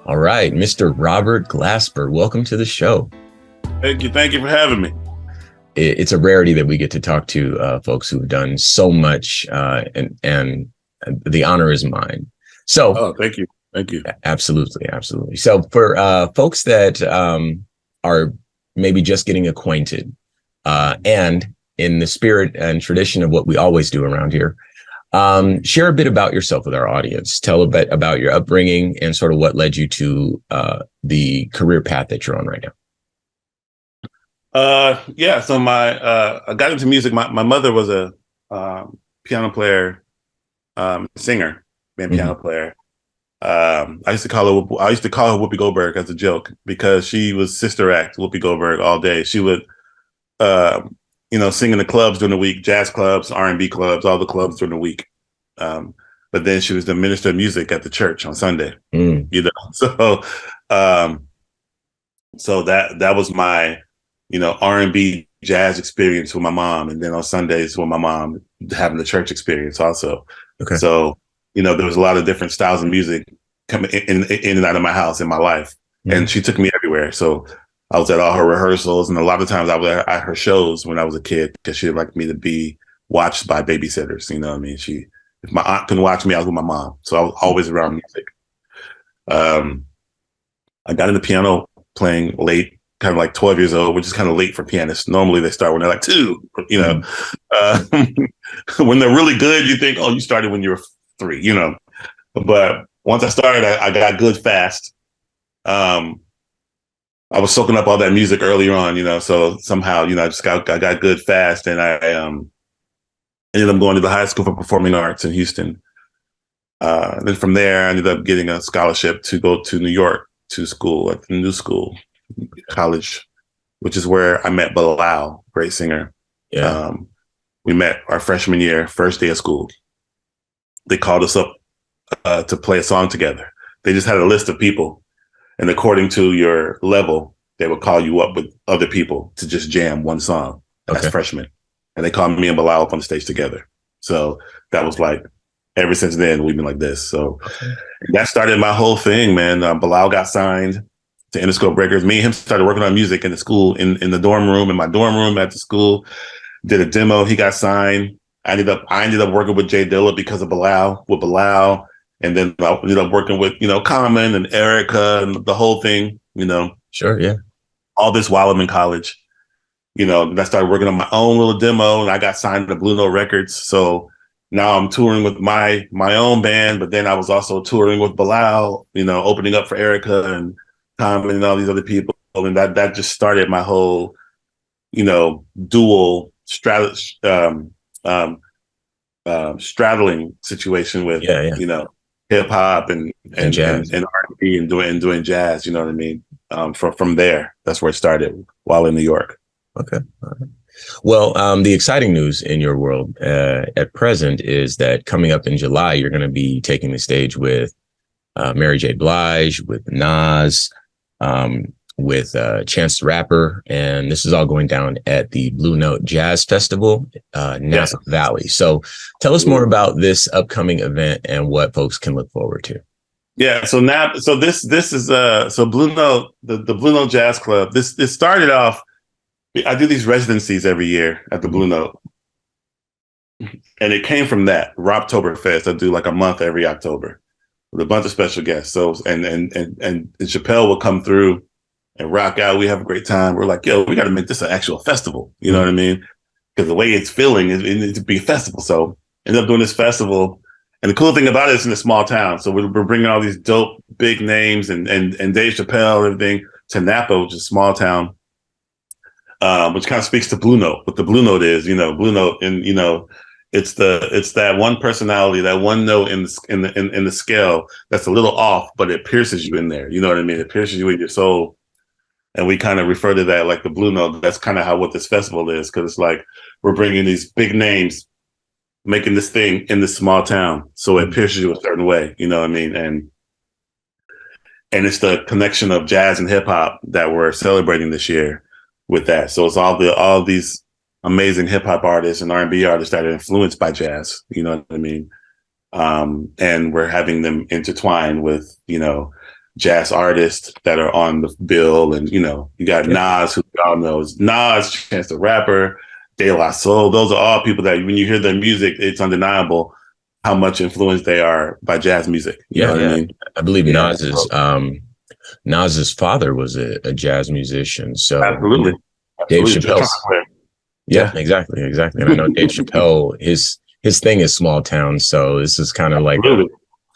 All right, Mr. Robert Glasper, welcome to the show. Thank you. Thank you for having me. It's a rarity that we get to talk to folks who've done so much, and the honor is mine. So, Oh, thank you. Thank you. absolutely, absolutely. So, for folks that are maybe just getting acquainted, and in the spirit and tradition of what we always do around here, share a bit about yourself with our audience. Tell a bit about your upbringing and sort of what led you to the career path that you're on right now. Yeah. So I got into music. My mother was a piano player, singer, and Mm-hmm. piano player. I used to call her Whoopi Goldberg as a joke because she was sister act Whoopi Goldberg all day. She would, uh, sing in the clubs during the week, jazz clubs, R&B clubs, all the clubs during the week. Um, but then she was the minister of music at the church on Sunday. Mm. You know, so um, so that was my R&B jazz experience with my mom, and then on Sundays with my mom having the church experience also. Okay. So there was a lot of different styles of music coming in and out of my house in my life, and Mm. she took me everywhere. So I was at all her rehearsals, and a lot of times I was at her shows when I was a kid because she'd like me to be watched by babysitters. You know what I mean? If my aunt couldn't watch me, I was with my mom, so I was always around music. um I got into piano playing late, kind of like 12 years old, which is kind of late for pianists. Normally they start when they're like two, Mm. uh, when they're really good, you think, oh, you started when you were three. But once I started, I got good fast. Um, I was soaking up all that music earlier on, so somehow, I got good fast, and I ended up going to the High School for Performing Arts in Houston. Then from there, I ended up getting a scholarship to go to New York to school at the New School College, which is where I met Bilal, great singer. Yeah. Um, we met our freshman year, first day of school. They called us up to play a song together. They just had a list of people, and according to your level, they would call you up with other people to just jam one song as Okay. freshmen. And they called me and Bilal up on the stage together. So that was like, ever since then, we've been like this. So Okay. that started my whole thing, man. Bilal got signed to Interscope Records. Me and him started working on music in the school, in the dorm room, in my dorm room at the school. Did a demo. He got signed. I ended up working with Jay Dilla because of Bilal, and then I ended up working with Common and Erica and the whole thing. Sure. Yeah. All this while I'm in college. And I started working on my own little demo, and I got signed to Blue Note Records. So now I'm touring with my own band, but then I was also touring with Bilal, opening up for Erica and Common and all these other people, and that just started my whole, dual straddling situation with Yeah. Yeah. hip hop and And and and jazz. and R&B and doing jazz. You know what I mean? From there, that's where it started while in New York. Okay. All right. Well, the exciting news in your world at present is that coming up in July, you're going to be taking the stage with Mary J. Blige, with Nas, with Chance the Rapper, and this is all going down at the Blue Note Jazz Festival, Yeah. Napa Valley. So, tell us more about this upcoming event and what folks can look forward to. Yeah, so this is so Blue Note, the Blue Note Jazz Club. This started off. I do these residencies every year at the Blue Note, and it came from that Robtoberfest. I do like a month every October with a bunch of special guests. So and Chappelle will come through and rock out. We have a great time. We're like, yo, we got to make this an actual festival. You know what I mean? Because the way it's feeling, it needs to be a festival. So ended up doing this festival. And the cool thing about it is in a small town. So we're bringing all these dope big names and Dave Chappelle and everything to Napa, which is a small town, which kind of speaks to Blue Note. What the Blue Note is, Blue Note, and it's that one personality, that one note in the scale that's a little off, but it pierces you in there. You know what I mean? It pierces you in your soul. And we kind of refer to that like the Blue Note. That's kind of how what this festival is, because it's like we're bringing these big names, making this thing in this small town, so it pierces you a certain way. You know what I mean? And it's the connection of jazz and hip hop that we're celebrating this year with that. So it's all these amazing hip hop artists and R&B artists that are influenced by jazz. You know what I mean? And we're having them intertwined with jazz artists that are on the bill. And, you got Nas, who y'all know is Nas, Chance the Rapper, De La Soul. Those are all people that when you hear their music, it's undeniable how much influenced they are by jazz music. You know what I mean? I believe Nas's father was a jazz musician. So absolutely. Dave Chappelle's. Yeah, exactly. And I know Dave Chappelle, his thing is small town. So this is kind of like a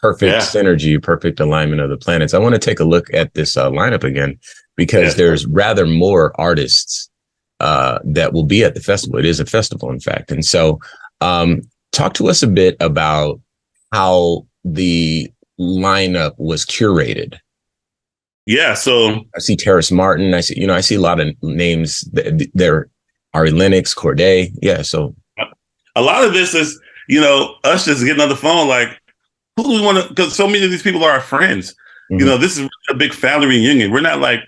perfect synergy, perfect alignment of the planets. I want to take a look at this lineup again, because there's rather more artists that will be at the festival. It is a festival, in fact. And so talk to us a bit about how the lineup was curated. Yeah, so I see Terrace Martin. I see a lot of names there. Ari Lennox, Corday. Yeah, so a lot of this is, us just getting on the phone, like, who do we want to, because so many of these people are our friends. Mm-hmm. This is a big family reunion. We're not like,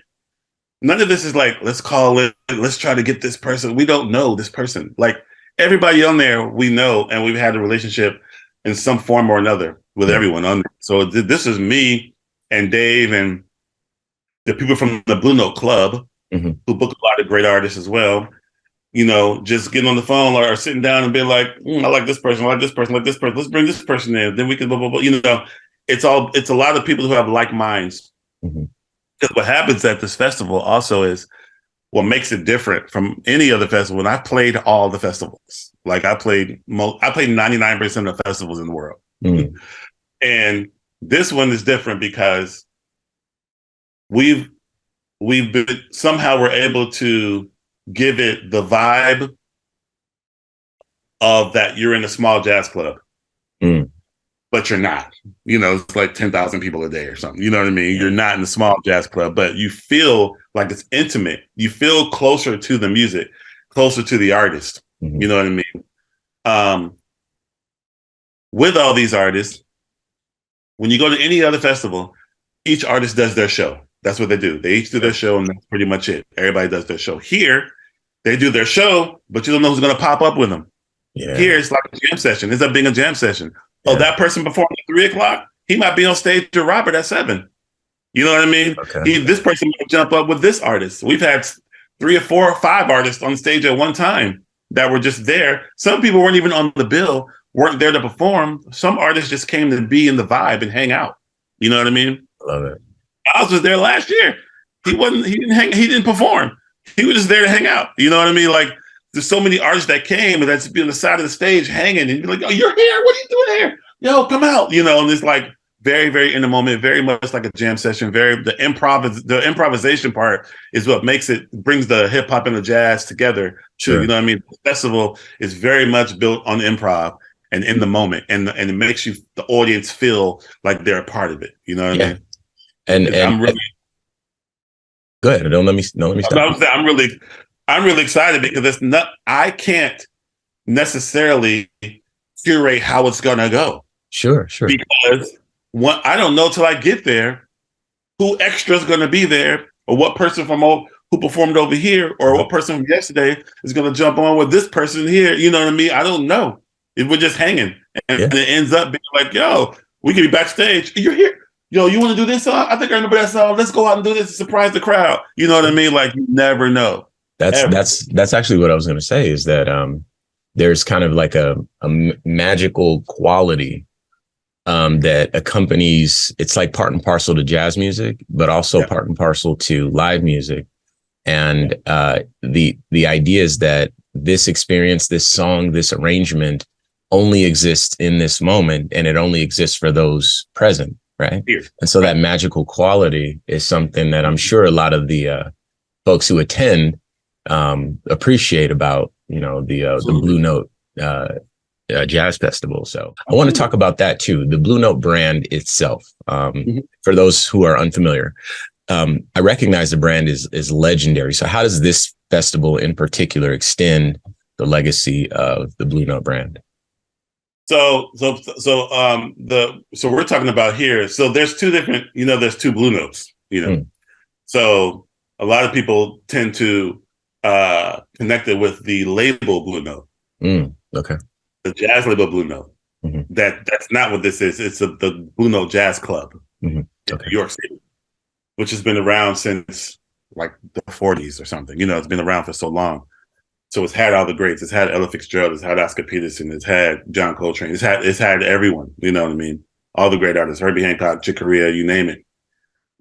none of this is like, let's call it, let's try to get this person. We don't know this person. Like, everybody on there we know, and we've had a relationship in some form or another with everyone on there. So this is me and Dave and the people from the Blue Note Club, who book a lot of great artists as well. Just getting on the phone or sitting down and being like, I like this person, I like this person, I like this person. Let's bring this person in. Then we can blah, blah, blah. It's a lot of people who have like minds. Because what happens at this festival also is what makes it different from any other festival. And I've played all the festivals. Like I played 99% of the festivals in the world. And this one is different because we've been, somehow we're able to give it the vibe of that you're in a small jazz club, but you're not. It's like 10,000 people a day or something. You know what I mean? You're not in a small jazz club, but you feel like it's intimate. You feel closer to the music, closer to the artist. You know what I mean? With all these artists, when you go to any other festival, each artist does their show. That's what they do. They each do their show, and that's pretty much it. Everybody does their show. Here, they do their show, but you don't know who's going to pop up with them. Here, it's like a jam session. It's up being a jam session. Oh, that person performed at 3:00. He might be on stage with Robert at 7. You know what I mean? Okay. This person might jump up with this artist. We've had 3 or 4 or 5 artists on stage at one time that were just there. Some people weren't even on the bill, weren't there to perform. Some artists just came to be in the vibe and hang out. You know what I mean? Love it. I was there last year. He didn't perform. He was just there to hang out. You know what I mean? Like, there's so many artists that came and that's be on the side of the stage hanging, and you're like, oh, you're here? What are you doing here? Yo, come out. And it's like very, very in the moment, very much like a jam session. The improvisation part is what brings the hip hop and the jazz together. Sure. You know what I mean? The festival is very much built on improv and in the moment, and it makes the audience feel like they're a part of it. You know what I mean? And I'm really go ahead. Don't let me stop. I'm really excited because I can't necessarily curate how it's gonna go. Sure. Because I don't know till I get there who extra is gonna be there, or what person who performed over here, or what person from yesterday is gonna jump on with this person here. You know what I mean? I don't know. We're just hanging, and it ends up being like, yo, we could be backstage. You're here. Yo, you want to do this song? I think I remember that song. Let's go out and do this to surprise the crowd. You know what I mean? Like, you never know. That's actually what I was going to say, is that there's kind of like a magical quality that accompanies. It's like part and parcel to jazz music, but also part and parcel to live music. And the idea is that this experience, this song, this arrangement only exists in this moment, and it only exists for those present. Right. And so that magical quality is something that I'm sure a lot of the folks who attend appreciate about, the Blue Note Jazz Festival. So I want to talk about that, too. The Blue Note brand itself, for those who are unfamiliar, I recognize the brand is legendary. So how does this festival in particular extend the legacy of the Blue Note brand? So we're talking about here. So there's 2 different, there's 2 Blue Notes, So a lot of people tend to connect it with the label Blue Note. Okay. The jazz label Blue Note. That's not what this is. It's the Blue Note Jazz Club in New York City. which has been around since like the 40s or something. It's been around for so long. So it's had all the greats. It's had Ella Fitzgerald. It's had Oscar Peterson. It's had John Coltrane. It's had everyone. You know what I mean? All the great artists, Herbie Hancock, Chick Corea, you name it.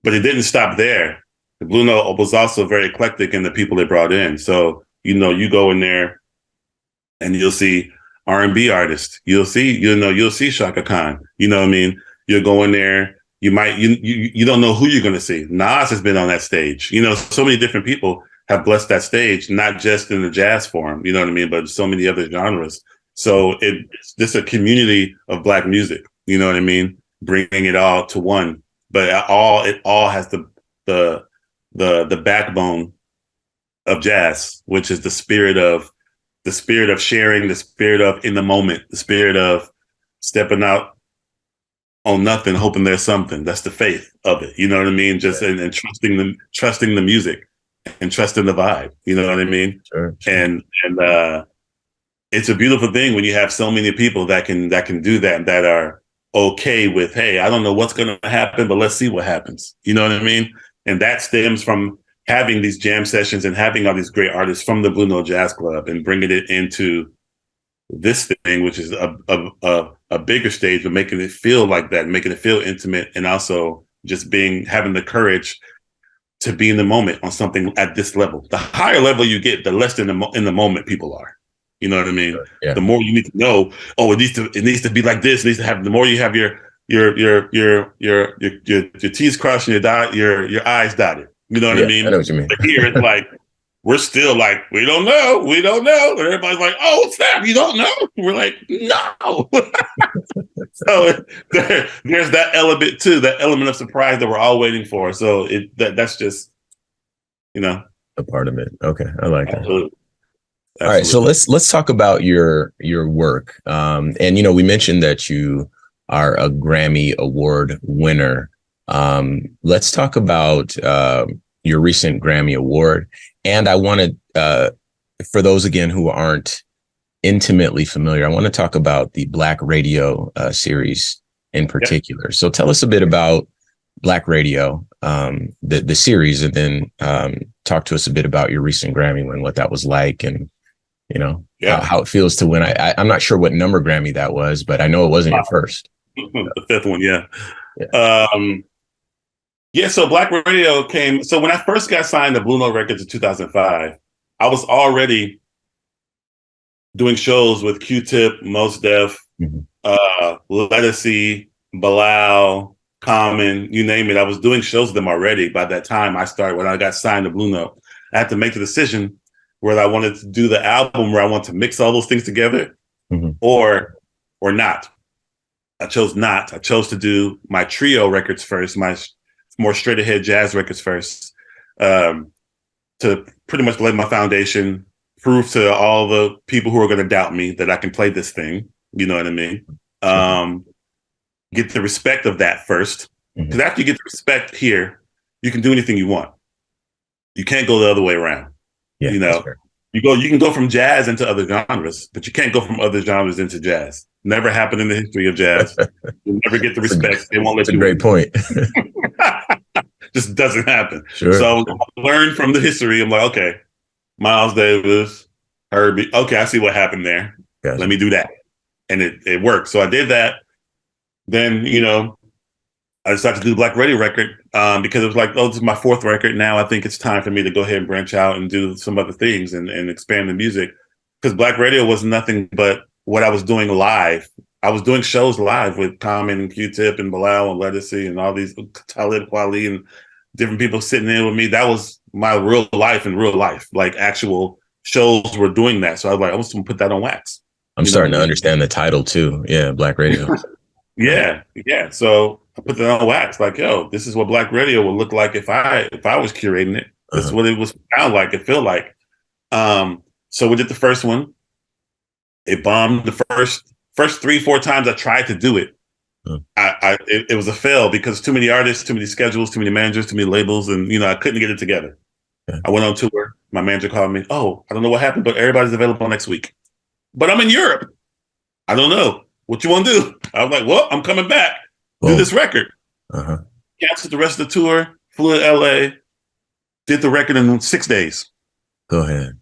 But it didn't stop there. The Blue Note was also very eclectic in the people they brought in. So you go in there and you'll see R&B artists. You'll see Shaka Khan. You know what I mean? You'll go in there. You don't know who you're going to see. Nas has been on that stage. So many different people have blessed that stage, not just in the jazz form, you know what I mean, but so many other genres. So it's just a community of Black music, you know what I mean, bringing it all to one. But it all has the backbone of jazz, which is the spirit of sharing, the spirit of in the moment, the spirit of stepping out on nothing, hoping there's something. That's the faith of it. You know what I mean? Just and trusting the music and trusting the vibe. You know what I mean? Sure. And it's a beautiful thing when you have so many people that can do that are okay with, hey, I don't know what's going to happen, but let's see what happens. You know what I mean? And that stems from having these jam sessions and having all these great artists from the Blue Note Jazz Club and bringing it into this thing, which is a bigger stage, but making it feel like that, making it feel intimate, and also just having the courage to be in the moment on something at this level. The higher level you get, the less in the moment people are. You know what I mean? Yeah. The more you need to know, it needs to be like this. It needs to have. The more you have your T's crossed and your I's dotted. You know what I mean? I know what you mean. But here it's like we're still like, we don't know. And everybody's like, oh snap, you don't know? We're like, no. So there's that element too, that element of surprise that we're all waiting for. So that's just, a part of it. Okay, I like that. Absolutely. All right, so let's talk about your work. And we mentioned that you are a Grammy Award winner. Let's talk about your recent Grammy Award. And I wanted, for those again who aren't intimately familiar, I want to talk about the Black Radio series in particular. Yeah. So tell us a bit about Black Radio, the series, and then talk to us a bit about your recent Grammy win, what that was like, and how it feels to win. I'm not sure what number Grammy that was, but I know it wasn't your first. The fifth one, yeah. So Black Radio came. So when I first got signed to Blue Note Records in 2005, I was already doing shows with Q-Tip, Mos Def, Lettucey, Bilal, Common, you name it. I was doing shows with them already by that time. When I got signed to Blue Note, I had to make the decision whether I wanted to do the album where I want to mix all those things together or not. I chose not. I chose to do my trio records first, my more straight ahead jazz records first, to pretty much lay my foundation, prove to all the people who are going to doubt me that I can play this thing. You know what I mean? Get the respect of that first. Because after you get the respect here, you can do anything you want. You can't go the other way around. Yeah, you can go from jazz into other genres, but you can't go from other genres into jazz. Never happened in the history of jazz. You'll never get the respect. They won't let you. That's a great point. Just doesn't happen. Sure. So I learned from the history. I'm like, okay, Miles Davis, Herbie. Okay, I see what happened there. Gotcha. Let me do that. And it worked. So I did that. Then, I decided to do the Black Radio record because it was like, this is my fourth record. Now I think it's time for me to go ahead and branch out and do some other things and expand the music. Because Black Radio was nothing but what I was doing live. I was doing shows live with Common and Q-Tip and Bilal and Lettucey and all these Talib Kweli and different people sitting in with me. That was my real life in real life. Like actual shows were doing that. So I was like, I was going to put that on wax. I'm starting to understand the title too. Yeah, Black Radio. Yeah. So I put that on wax. Like, yo, this is what Black Radio would look like if I was curating it. This is what it was sound like. It feel like. So we did the first one. It bombed the first 3-4 times I tried to do it. It was a fail because too many artists, too many schedules, too many managers, too many labels, and I couldn't get it together. Yeah. I went on tour. My manager called me. Oh, I don't know what happened, but everybody's available next week. But I'm in Europe. I don't know. What you want to do? I was like, well, I'm coming back. Do this record. Canceled the rest of the tour. flew to LA, did the record in 6 days. Go ahead.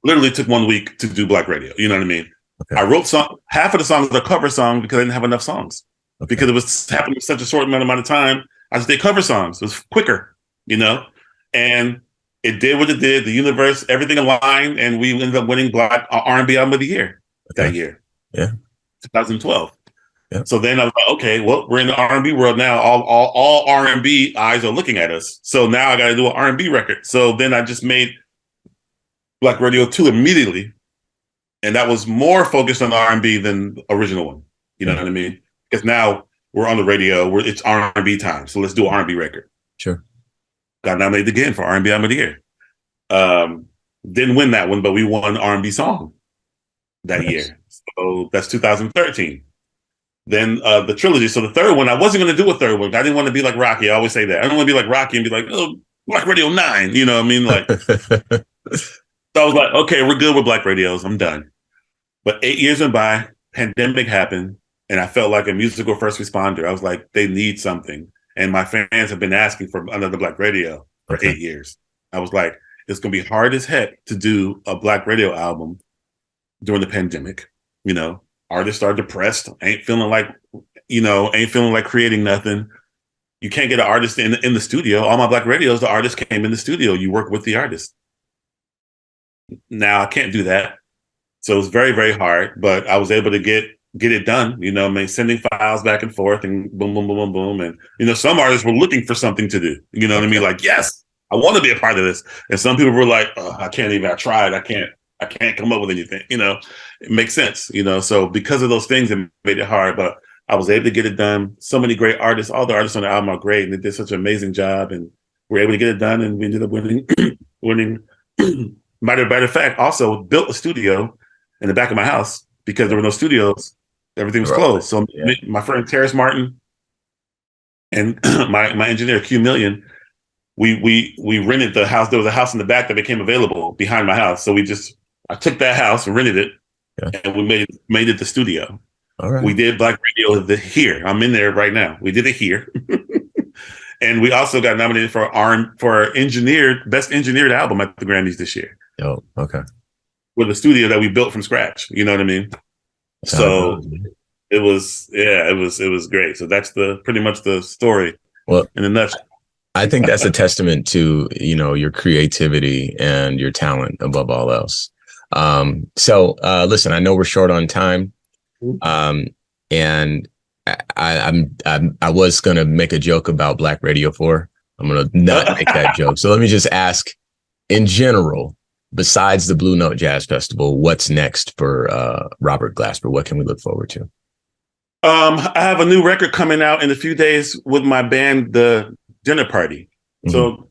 Literally took 1 week to do Black Radio. You know what I mean? Okay. I wrote half of the songs are cover songs because I didn't have enough songs. Okay. Because it was happening in such a short amount of time. I just did cover songs. It was quicker, and it did what it did. The universe, everything aligned, and we ended up winning Black R&B Album of the Year that year. Yeah. 2012. Yeah. So then I was like, okay, well, we're in the R&B world now. All R&B eyes are looking at us. So now I got to do an R&B record. So then I just made Black Radio 2 immediately. And that was more focused on R&B than the original one. You know what I mean? Because now we're on the radio. It's R&B time. So let's do an R&B record. Sure. Got nominated again for R&B Album of the Year. Didn't win that one, but we won R&B Song that year. So that's 2013. Then the trilogy. So the third one, I wasn't going to do a third one. I didn't want to be like Rocky. I always say that. I don't want to be like Rocky and be like, oh, Black Radio 9. You know what I mean? Like, so I was like, okay, we're good with Black Radios. I'm done. But 8 years went by, pandemic happened, and I felt like a musical first responder. I was like, they need something. And my fans have been asking for another Black Radio for 8 years. I was like, it's going to be hard as heck to do a Black Radio album during the pandemic. Artists are depressed, ain't feeling like creating nothing. You can't get an artist in the studio. All my Black Radios, the artist came in the studio. You work with the artist. Now I can't do that. So it was very, very hard, but I was able to get it done, sending files back and forth and boom, boom, boom, boom, boom. And, some artists were looking for something to do, what I mean? Like, yes, I want to be a part of this. And some people were like, oh, I tried. I can't come up with anything, it makes sense, so because of those things, it made it hard, but I was able to get it done. So many great artists, all the artists on the album are great, and they did such an amazing job, and we were able to get it done, and we ended up winning. Matter of fact, also built a studio in the back of my house because there were no studios. Everything was closed. So my friend Terrace Martin and my engineer Q Million, we rented the house. There was a house in the back that became available behind my house. So I took that house, rented it, and we made it the studio. All right. We did Black Radio here. I'm in there right now. We did it here. And we also got nominated for best engineered album at the Grammys this year. Oh, okay. With a studio that we built from scratch. You know what I mean? So it was great. So that's pretty much the story. Well, in a nutshell. I think that's a testament to, your creativity and your talent above all else. So listen, I know we're short on time. And I was going to make a joke about Black Radio 4. I'm going to not make that joke. So let me just ask, in general, besides the Blue Note Jazz Festival, what's next for Robert Glasper? What can we look forward to? I have a new record coming out in a few days with my band, The Dinner Party. Mm-hmm. So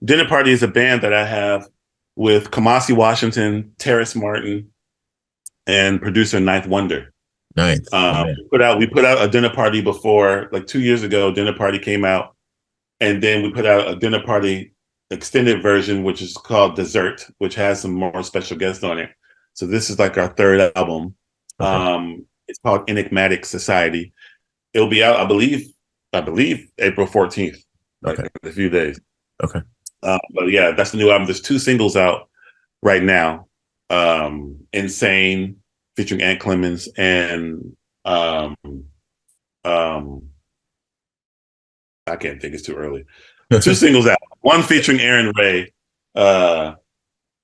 Dinner Party is a band that I have with Kamasi Washington, Terrace Martin, and producer Ninth Wonder. Nice. We put out a Dinner Party before, like 2 years ago. Dinner Party came out, and then we put out a Dinner Party extended version, which is called Dessert, which has some more special guests on it. So this is like our third album. Okay. It's called Enigmatic Society. It'll be out, I believe, April 14th. Okay. In a few days. Okay. But yeah, that's the new album. There's 2 singles out right now. Insane, featuring Ant Clemens, and I can't think, it's too early. 2 singles out, one featuring Aaron Ray.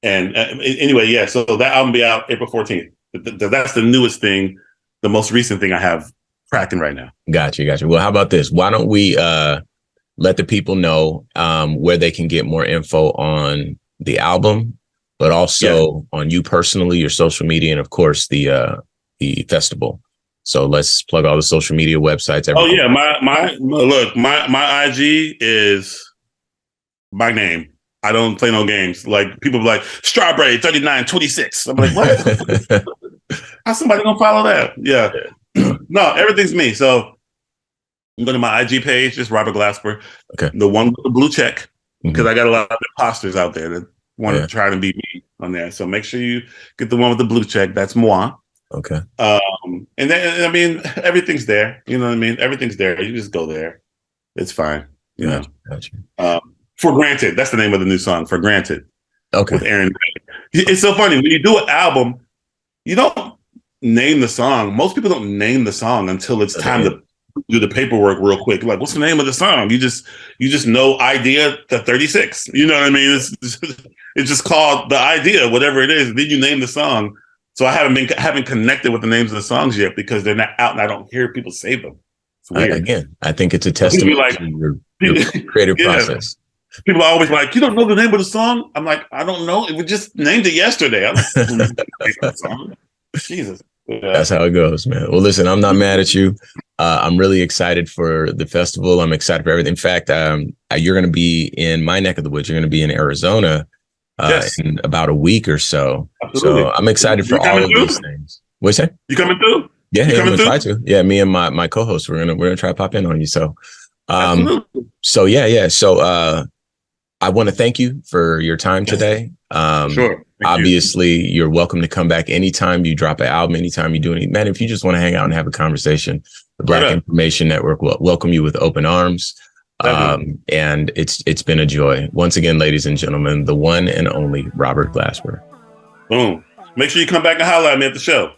Anyway, yeah, so that album will be out April 14th. That's the newest thing, the most recent thing I have cracking right now. Gotcha. Well, how about this? Why don't we let the people know where they can get more info on the album, but also on you personally, your social media, and of course the festival. So let's plug all the social media websites. Everything. Oh yeah, my IG is my name. I don't play no games. Like, people be like, Strawberry 3926. I'm like, what? How's somebody gonna follow that? Yeah. No, everything's me. So I'm going to my IG page, just Robert Glasper. Okay. The one with the blue check, because I got a lot of imposters out there that want to try to beat me on there. So make sure you get the one with the blue check. That's moi. Okay. And then, I mean, everything's there. You know what I mean? Everything's there. You just go there. It's fine. know. Gotcha. For Granted, that's the name of the new song. For Granted, Okay. with Aaron. It's so funny when you do an album, you don't name the song. Most people don't name the song until it's time to do the paperwork real quick. Like, what's the name of the song? You just know idea the 36. You know what I mean? It's just called the idea, whatever it is. And then you name the song. So I haven't connected with the names of the songs yet because they're not out and I don't hear people say them. It's weird. I think it's a testament to your creative process. People are always like, you don't know the name of the song? I'm like, I don't know. We just named it yesterday. I don't know the name of the song. Jesus. That's how it goes, man. Well, listen, I'm not mad at you. I'm really excited for the festival. I'm excited for everything. In fact, you're going to be in my neck of the woods. You're going to be in Arizona in about a week or so. Absolutely. So I'm excited for all of these things. What you say? You coming through? Yeah, I'm gonna try to. Yeah, me and my co-host, we're gonna try to pop in on you. So, So I want to thank you for your time today. Sure. Obviously, you're welcome to come back anytime you drop an album, anytime you do anything. Man, if you just want to hang out and have a conversation, the Black Information Network will welcome you with open arms. And it's been a joy. Once again, ladies and gentlemen, the one and only Robert Glasper. Boom. Make sure you come back and holler at me at the show.